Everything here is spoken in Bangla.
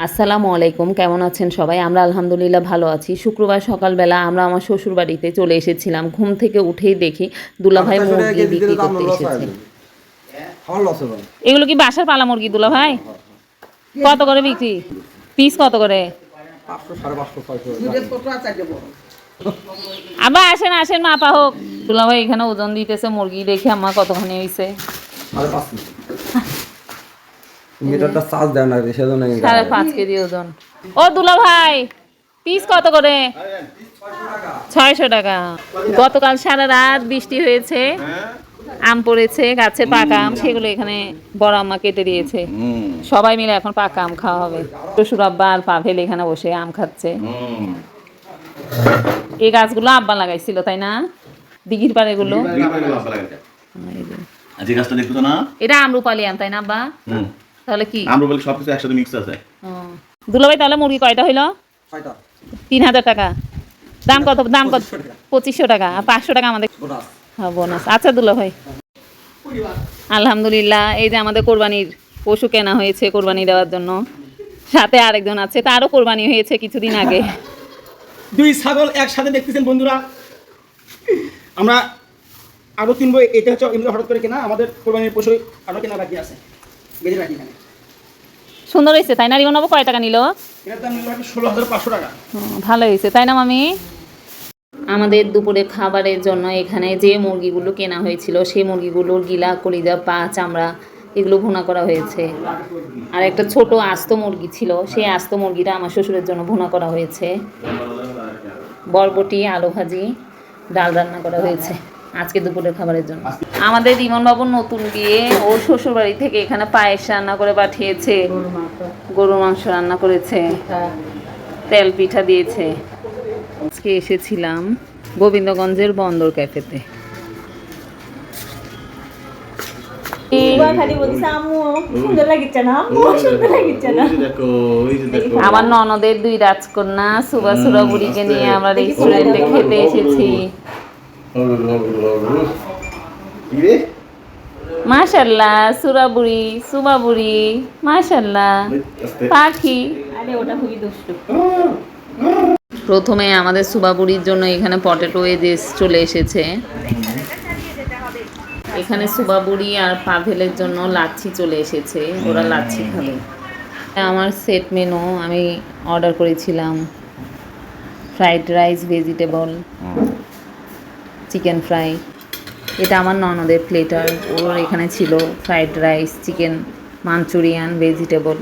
আসসালামু আলাইকুম, কেমন আছেন সবাই? আমরা আলহামদুলিল্লাহ ভালো আছি। শুক্রবার সকালবেলা আমরা আমার শ্বশুর বাড়িতে চলে এসেছিলাম। ঘুম থেকে উঠেই দেখি দুলাভাই মুরগি বিক্রি করতে এসেছে। এগুলো কি বাসার পালা মুরগি দুলাভাই? কত করে বিক্রি? পিস কত করে? আবার আসেন আসেন, মাপা হোক। দুলাভাই এখানে ওজন দিতেছে মুরগি, দেখি আমার কতখানি হয়েছে। 5.5 কেজি ওজন। ও দুলাভাই, পিস কত করে? 600 টাকা। গতকাল সারা রাত বৃষ্টি হয়েছে, আম পড়েছে, গাছে পাকা আম, সেগুলো এখানে বড় আম্মা কেটে দিয়েছে। সবাই মিলে এখন পাকা আম খাওয়া হবে। শ্বশুর আব্বা আর পাভেল এখানে বসে আম খাচ্ছে। এই গাছগুলো আব্বা লাগাইছিল তাই না? দিঘির পাড়ে গুলো। এটা আমরুপালি আম তাই না আব্বা? তাহলে কি আমরুপালি সবকিছু একসাথে মিক্স আছে। দুলাভাই তাহলে মুরগি কয়টা হইলো? 3000 টাকা। দাম কত? 2500 টাকা। আর 500 টাকা আমাদের বোনাস। আচ্ছা দুলাভাই, আলহামদুলিল্লাহ। এই যে আমাদের কোরবানির পশু কেনা হয়েছে কোরবানি দেওয়ার জন্য। সাথে আরেকজন আছে, তারও কোরবানি হয়েছে কিছুদিন আগে। 2 ছাগল একসাথে দেখতেছেন বন্ধুরা। আমরা আরো কিনবো। এটা হচ্ছে এমনি হঠাৎ করে কেনা, আমাদের কোরবানির পশু আরো কেনা বাকি আছে। বেঁধে রাখি এখানে। সুন্দর হয়েছে তাই না? রিমন বাবু কয় টাকা নিল? এটার দাম নিল 16,500 টাকা। ভালো হয়েছে তাই না মামি? আমাদের দুপুরে খাবারের জন্য এখানে যে মুরগিগুলো কেনা হয়েছিল সেই মুরগিগুলোর গিলা, কলিজা, পা, চামড়া এগুলো ভুনা করা হয়েছে। আর একটা ছোট আস্ত মুরগি ছিল, সেই আস্ত মুরগিটা আমার শ্বশুরের জন্য ভুনা করা হয়েছে। বরবটি, আলু ভাজি, ডাল রান্না করা হয়েছে আজকে দুপুরের খাবারের জন্য। আমাদের রিমন বাবুর নতুন বিয়ে, ওর শ্বশুর বাড়ি থেকে এখানে পায়েস রান্না করে পাঠিয়েছে, গরুর মাংস রান্না করেছে, তেল পিঠা দিয়েছে। আজকে এসেছিলাম গোবিন্দগঞ্জের বন্দর ক্যাফেতে। আমার ননদের 2 রাজকন্যা সুবা সুরাবুড়িকে নিয়ে আমরা রেস্টুরেন্টে খেতে এসেছি। মাশাআল্লাহ, সুরাবুড়ি, সুবাবুড়ি, মাশাআল্লাহ, পাখি। আরে ওটা খুবই দুষ্টু। প্রথমে আমাদের সুবাবুড়ির জন্য এখানে পটেটো ওয়েজেস চলে এসেছে। এখানে সুবাবুড়ি আর পাভেলের জন্য লাচ্ছি চলে এসেছে, ওরা লাচ্ছি খাবে। আমার সেট মেনু আমি অর্ডার করেছিলাম fried rice, vegetable, chicken fry. এটা আমার ননদের প্লেটার, ওর এখানে ছিল fried rice, chicken Manchurian, vegetable.